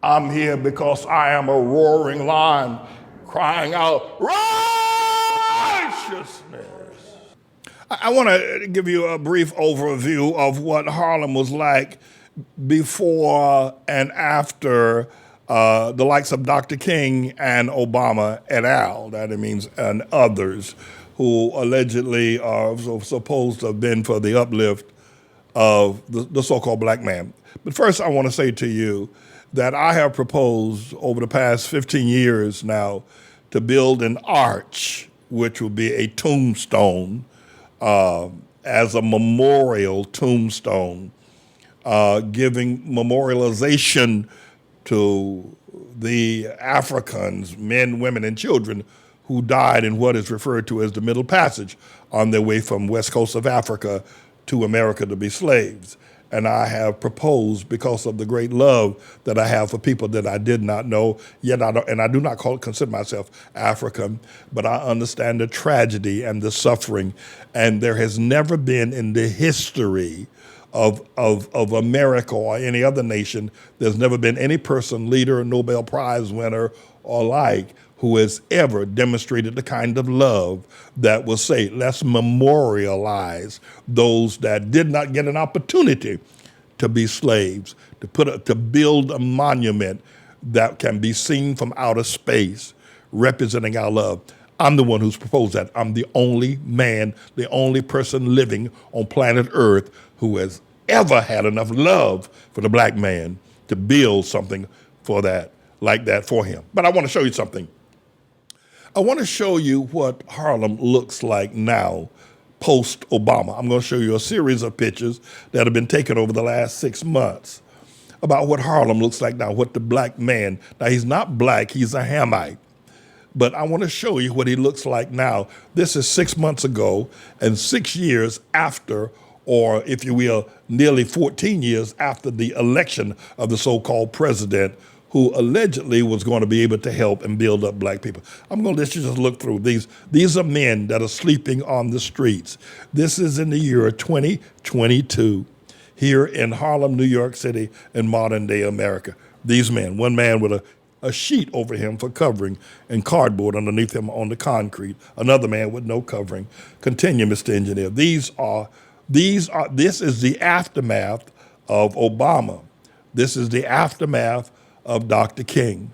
I'm here because I am a roaring lion crying out righteousness. I want to give you a brief overview of what Harlem was like before and after the likes of Dr. King and Obama et al., that it means, and others who allegedly are supposed to have been for the uplift of the so-called black man. But first, I want to say to you that I have proposed over the past 15 years now to build an arch, which will be a tombstone, as a memorial tombstone, giving memorialization to the Africans, men, women, and children who died in what is referred to as the Middle Passage on their way from west coast of Africa to America to be slaves. And I have proposed, because of the great love that I have for people that I did not know, yet I do not consider myself African, but I understand the tragedy and the suffering. And there has never been in the history of America or any other nation, there's never been any person, leader, Nobel Prize winner, or like, who has ever demonstrated the kind of love that will say, let's memorialize those that did not get an opportunity to be slaves, to build a monument that can be seen from outer space, representing our love. I'm the one who's proposed that. I'm the only man, the only person living on planet Earth who has ever had enough love for the black man to build something for that, like that for him. But I want to show you something. I want to show you what Harlem looks like now, post-Obama. I'm going to show you a series of pictures that have been taken over the last 6 months about what Harlem looks like now, what the black man, now he's not black, he's a Hamite. But I want to show you what he looks like now. This is 6 months ago and 6 years after, or if you will, nearly 14 years after the election of the so-called president who allegedly was going to be able to help and build up black people. I'm going to let you just look through these. These are men that are sleeping on the streets. This is in the year 2022 here in Harlem, New York City, in modern day America. These men, one man with a sheet over him for covering and cardboard underneath him on the concrete, another man with no covering. Continue, Mr. Engineer. This is the aftermath of Obama. This is the aftermath of Dr. King.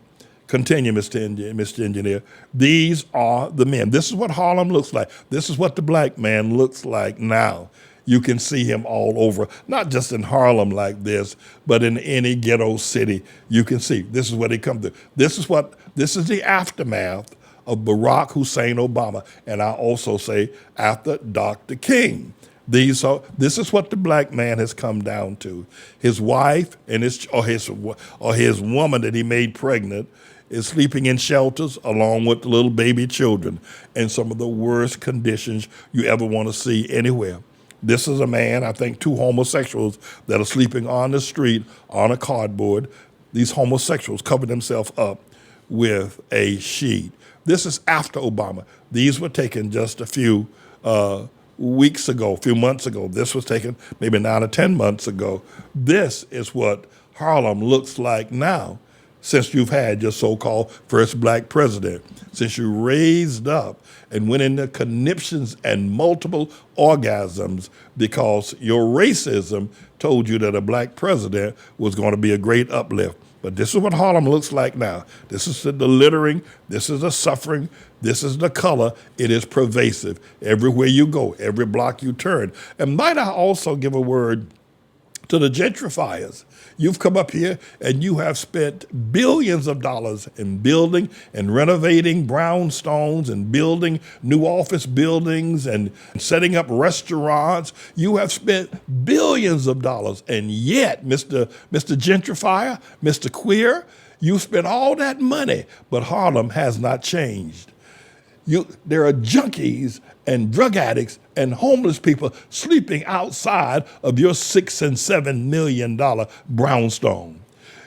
Continue, Mr. Engineer. These are the men. This is what Harlem looks like. This is what the black man looks like now. You can see him all over, not just in Harlem like this, but in any ghetto city. You can see this is what he come to. This is the aftermath of Barack Hussein Obama. And I also say after Dr. King. This is what the black man has come down to. His wife and his woman that he made pregnant is sleeping in shelters along with the little baby children in some of the worst conditions you ever want to see anywhere. This is a man, I think, two homosexuals that are sleeping on the street on a cardboard. These homosexuals covered themselves up with a sheet. This is after Obama. These were taken just a few weeks ago, a few months ago. This was taken maybe 9 or 10 months ago. This is what Harlem looks like now, since you've had your so-called first black president, since you raised up and went into conniptions and multiple orgasms because your racism told you that a black president was going to be a great uplift. But this is what Harlem looks like now. This is the littering, this is the suffering, this is the color. It is pervasive. Everywhere you go, every block you turn. And might I also give a word to the gentrifiers? You've come up here and you have spent billions of dollars in building and renovating brownstones and building new office buildings and setting up restaurants. You have spent billions of dollars, and yet, Mr. Gentrifier, Mr. Queer, you spent all that money, but Harlem has not changed. There are junkies and drug addicts and homeless people sleeping outside of your $6 and $7 million brownstone.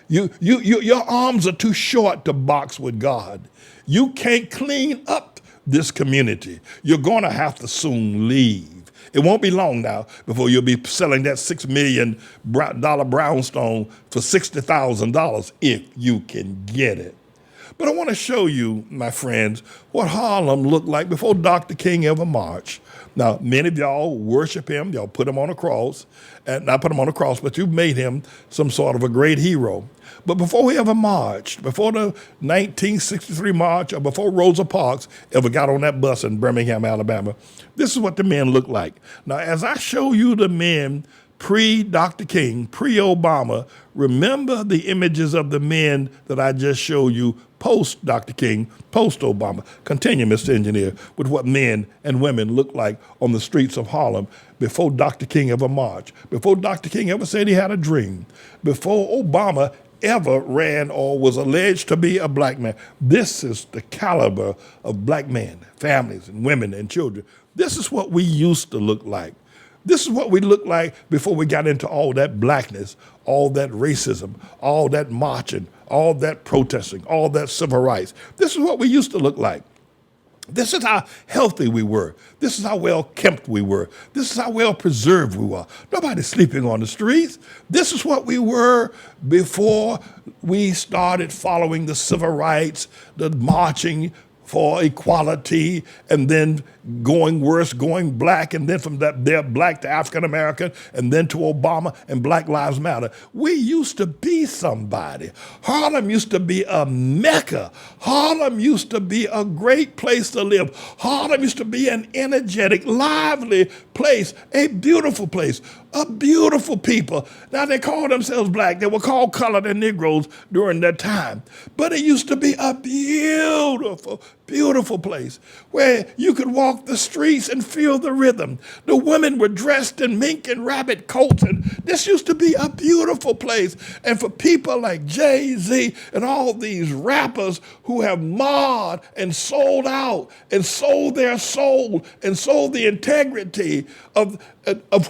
Your arms are too short to box with God. You can't clean up this community. You're going to have to soon leave. It won't be long now before you'll be selling that $6 million brownstone for $60,000 if you can get it. But I want to show you, my friends, what Harlem looked like before Dr. King ever marched. Now, many of y'all worship him. Y'all put him on a cross. And not put him on a cross, but you made him some sort of a great hero. But before he ever marched, before the 1963 march, or before Rosa Parks ever got on that bus in Birmingham, Alabama, this is what the men looked like. Now, as I show you the men pre-Dr. King, pre-Obama, remember the images of the men that I just showed you post-Dr. King, post-Obama. Continue, Mr. Engineer, with what men and women looked like on the streets of Harlem before Dr. King ever marched, before Dr. King ever said he had a dream, before Obama ever ran or was alleged to be a black man. This is the caliber of black men, families, and women and children. This is what we used to look like. This is what we looked like before we got into all that blackness, all that racism, all that marching, all that protesting, all that civil rights. This is what we used to look like. This is how healthy we were. This is how well kept we were. This is how well preserved we were. Nobody's sleeping on the streets. This is what we were before we started following the civil rights, the marching for equality, and then going worse, going black, and then from that they're black to African American, and then to Obama and Black Lives Matter. We used to be somebody. Harlem used to be a mecca. Harlem used to be a great place to live. Harlem used to be an energetic, lively place, a beautiful place, a beautiful people. Now they call themselves black. They were called colored and Negroes during that time. But it used to be a beautiful, beautiful place where you could walk the streets and feel the rhythm. The women were dressed in mink and rabbit coats, and this used to be a beautiful place. And for people like Jay-Z and all these rappers who have marred and sold out and sold their soul and sold the integrity of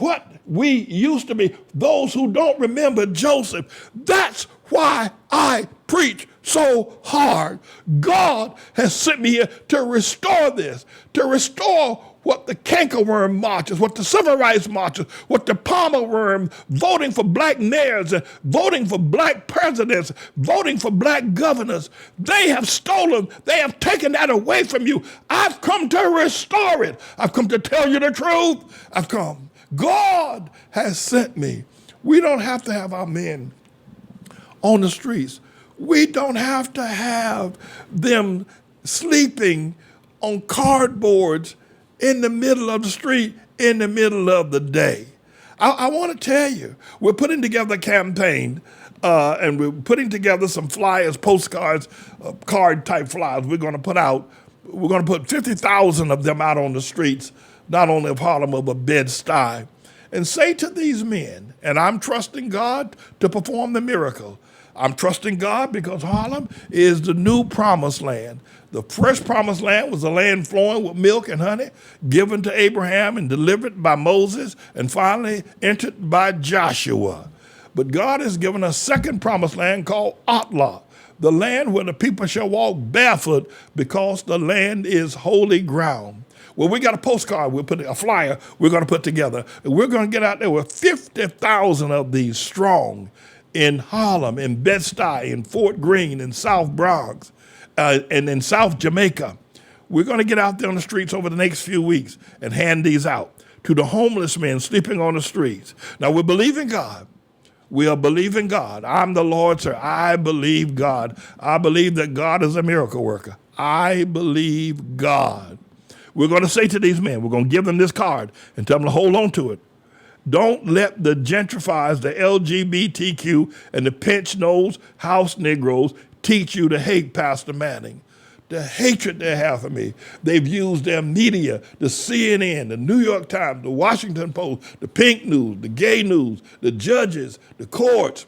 what we used to be, those who don't remember Joseph, that's why I preach so hard. God has sent me here to restore this, to restore what the cankerworm marches, what the civil rights marches, what the palmer worm voting for black mayors, and voting for black presidents, voting for black governors. They have stolen, they have taken that away from you. I've come to restore it. I've come to tell you the truth. I've come. God has sent me. We don't have to have our men on the streets. We don't have to have them sleeping on cardboards in the middle of the street, in the middle of the day. I want to tell you, we're putting together a campaign and we're putting together some flyers, postcards, card-type flyers we're going to put out. We're going to put 50,000 of them out on the streets, not only of Harlem, but Bed-Stuy, and say to these men, and I'm trusting God to perform the miracle. I'm trusting God because Harlem is the new promised land. The first promised land was a land flowing with milk and honey, given to Abraham and delivered by Moses, and finally entered by Joshua. But God has given a second promised land called ATLAH, the land where the people shall walk barefoot because the land is holy ground. Well, we got a postcard, we'll put a flyer we're going to put together. And we're going to get out there with 50,000 of these strong in Harlem, in Bed-Stuy, in Fort Greene, in South Bronx, and in South Jamaica. We're going to get out there on the streets over the next few weeks and hand these out to the homeless men sleeping on the streets. Now, we're believing God. We are believing God. I'm the Lord, sir. I believe God. I believe that God is a miracle worker. I believe God. We're going to say to these men, we're going to give them this card and tell them to hold on to it. Don't let the gentrifiers, the LGBTQ, and the pinch-nosed house Negroes teach you to hate Pastor Manning. The hatred they have for me. They've used their media, the CNN, the New York Times, the Washington Post, the Pink News, the Gay News, the judges, the courts,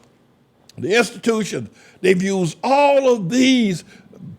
the institutions. They've used all of these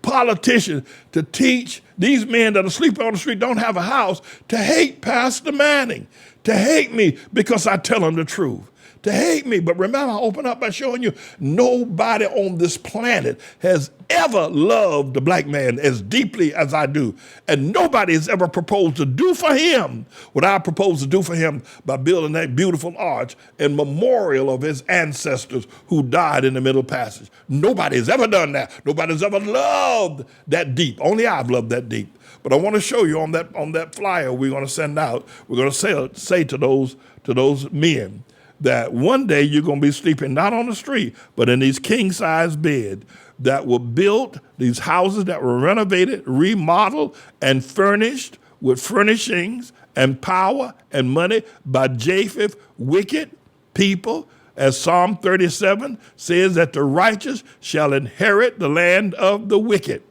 politicians to teach these men that are sleeping on the street, don't have a house, to hate Pastor Manning, to hate me because I tell them the truth. to hate me. But remember, I open up by showing you nobody on this planet has ever loved the black man as deeply as I do. And nobody has ever proposed to do for him what I propose to do for him by building that beautiful arch in memorial of his ancestors who died in the Middle Passage. Nobody has ever done that. Nobody's ever loved that deep. Only I've loved that deep. But I want to show you on that flyer we're going to send out, we're going to say to those men that one day you're going to be sleeping not on the street, but in these king-size beds that were built, these houses that were renovated, remodeled, and furnished with furnishings and power and money by Japheth, wicked people. As Psalm 37 says that the righteous shall inherit the land of the wicked.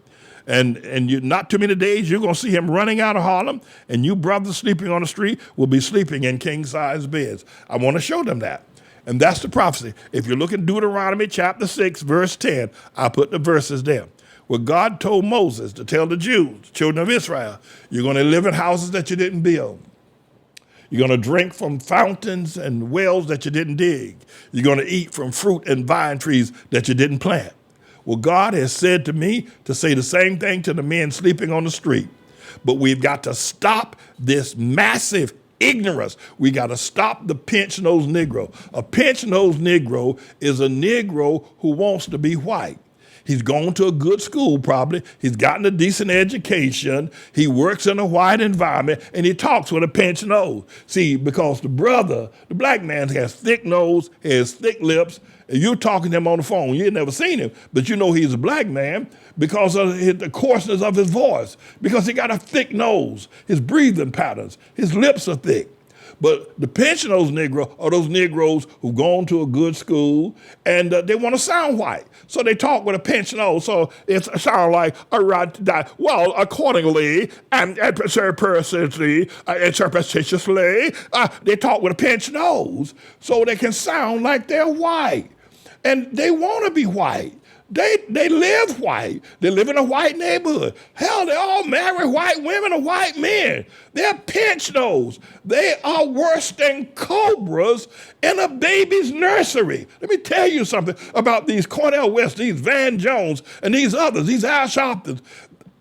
And you, not too many days, you're going to see him running out of Harlem, and you brothers sleeping on the street will be sleeping in king-size beds. I want to show them that. And that's the prophecy. If you look at Deuteronomy chapter 6, verse 10, I put the verses there. Where God told Moses to tell the Jews, children of Israel, you're going to live in houses that you didn't build. You're going to drink from fountains and wells that you didn't dig. You're going to eat from fruit and vine trees that you didn't plant. Well, God has said to me to say the same thing to the men sleeping on the street. But we've got to stop this massive ignorance. We got to stop the pinch-nosed Negro. A pinch-nosed Negro is a Negro who wants to be white. He's gone to a good school probably. He's gotten a decent education. He works in a white environment, and he talks with a pinched nose. See, because the black man has thick nose, has thick lips, and you're talking to him on the phone. You ain't never seen him, but you know he's a black man because of the coarseness of his voice, because he got a thick nose, his breathing patterns, his lips are thick. But the pinch-nosed Negro are those Negroes who've gone to a good school and they want to sound white. So they talk with a pinch nose. So it sounds like, well, accordingly, and surreptitiously, they talk with a pinch nose so they can sound like they're white. And they want to be white. They live white. They live in a white neighborhood. Hell, they all marry white women or white men. They're pinch nose. They are worse than cobras in a baby's nursery. Let me tell you something about these Cornell West, these Van Jones, and these others, these Al Sharptons.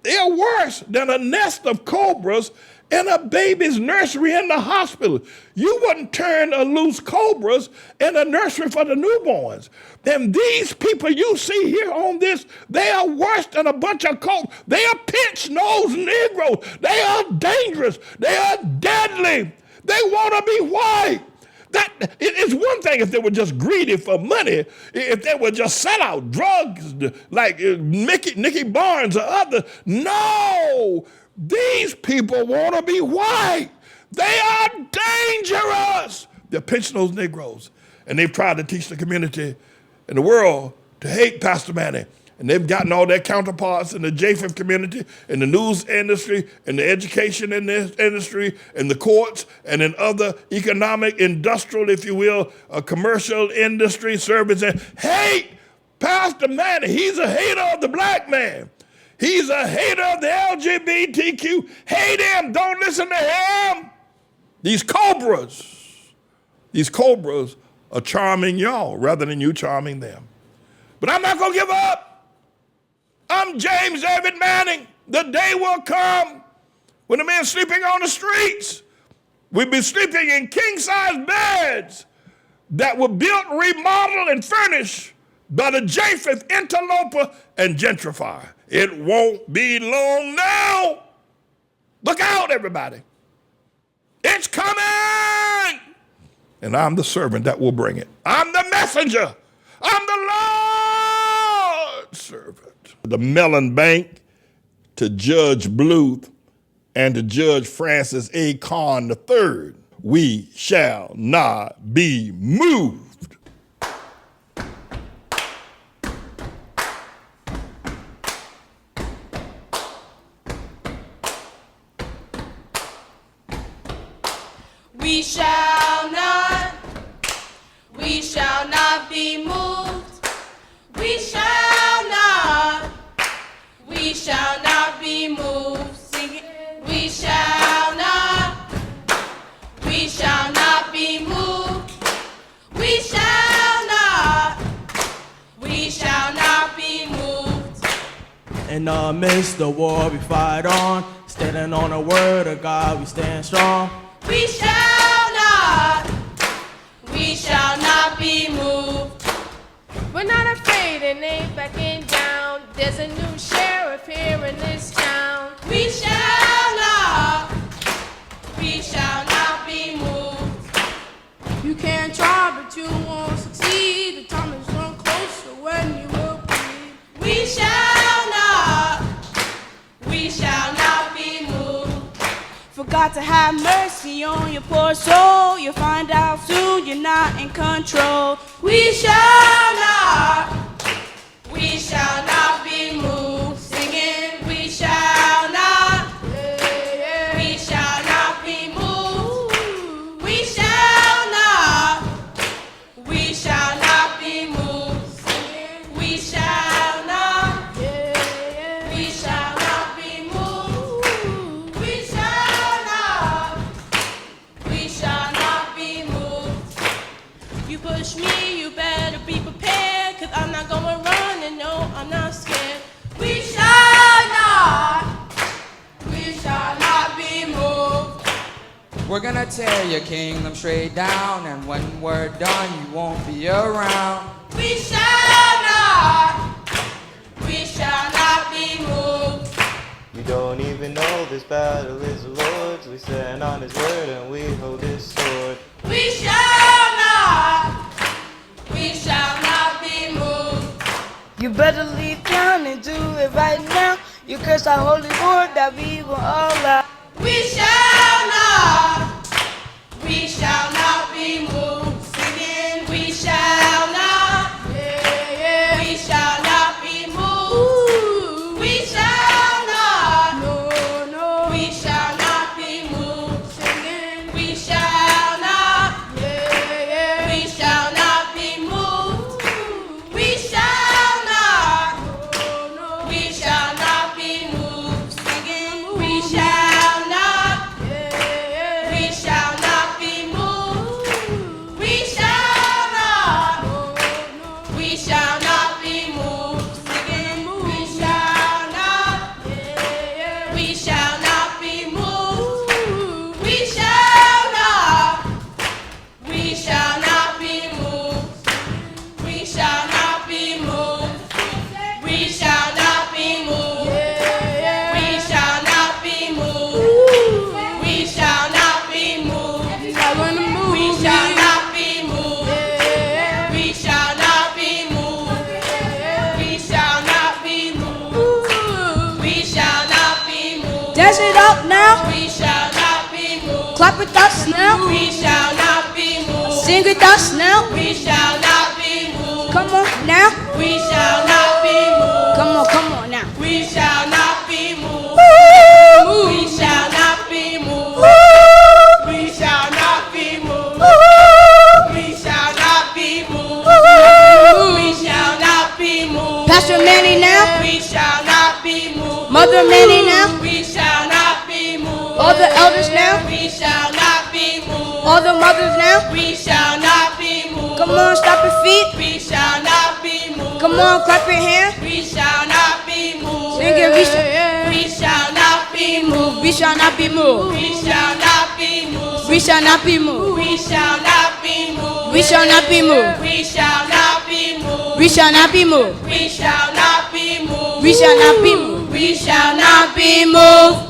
They're worse than a nest of cobras in a baby's nursery in the hospital. You wouldn't turn a loose cobras in a nursery for the newborns. And these people you see here on this, they are worse than a bunch of cobras. They are pinch-nosed Negroes. They are dangerous. They are deadly. They want to be white. It's one thing if they were just greedy for money, if they would just sell out drugs like Nicky Barnes or others. No! These people want to be white. They are dangerous. They're pinch-nosed Negroes. And they've tried to teach the community and the world to hate Pastor Manny. And they've gotten all their counterparts in the Japheth community, in the news industry, in the education industry, in the courts, and in other economic, industrial, if you will, commercial industry, service, and hate Pastor Manny. He's a hater of the black man. He's a hater of the LGBTQ. Hate him. Don't listen to him. These cobras are charming y'all rather than you charming them. But I'm not going to give up. I'm James David Manning. The day will come when the men sleeping on the streets will be sleeping in king-size beds that were built, remodeled, and furnished by the Japheth interloper and gentrifier. It won't be long now. Look out, everybody. It's coming. And I'm the servant that will bring it. I'm the messenger. I'm the Lord's servant. The Mellon Bank to Judge Bluth and to Judge Francis A. Kahn III. We shall not be moved. We shall not be moved. We shall not be moved. Sing it. We shall not be moved. We In the midst of war, we fight on. Standing on the word of God, we stand strong. We shall not be moved. We're not afraid and ain't backing down. There's a new sheriff here in this town. We shall not be moved. You can't try, but you won't succeed. The time is drawn closer when you will bleed. We shall not be moved. For God to have mercy on your poor soul, you'll find out soon you're not in control. We shall not be moved. Singing, we shall not be moved. We shall not be moved. Singing, we shall not be moved. We shall not be moved. You push me, you better be prepared, 'cause I'm not gonna run and no, I'm not scared. We shall not be moved. We're gonna tear your kingdom straight down, and when we're done, you won't be around. We shall not be moved. You don't even know this battle is the Lord's. We stand on His word and we hold His sword. We shall not be moved. You better leave town and do it right now. You curse our holy word that we will all out. We shall not be moved. Singing, we shall not be moved. We shall not be moved. Singing, we shall not be moved. We shall not be moved. Singing, we shall not be moved. We shall not be moved. Singing, we shall not be moved. We shall not be moved. We shall not be moved. We shall not be moved. We shall not be moved. We shall not be moved. We shall not be moved. We shall not be moved. We shall not be moved. We shall not be moved. We shall not be moved. Dance it up now. We shall not be moved. Clap with us now. We shall not be moved. Sing with us now. We shall not be moved. Come on now. We shall not be moved. Come on now. We shall not be moved. We shall not be moved. We shall not be moved. We shall not be moved. We shall not be moved. Pastor Manny now. We shall not be moved. Mother Manny now. We shall not be moved. All the elders now. We shall not be moved. All the mothers now. We shall not be moved. Come on, stop your feet. We shall not be moved. Come on, clap your hands. We shall not be moved. Sing it, We shall not be moved. We shall not be moved. We shall not be moved. We shall not be moved. We shall not be moved. We shall not be moved. We shall not be moved. We shall not be moved. We shall not be moved. We shall not be moved. We shall not be moved.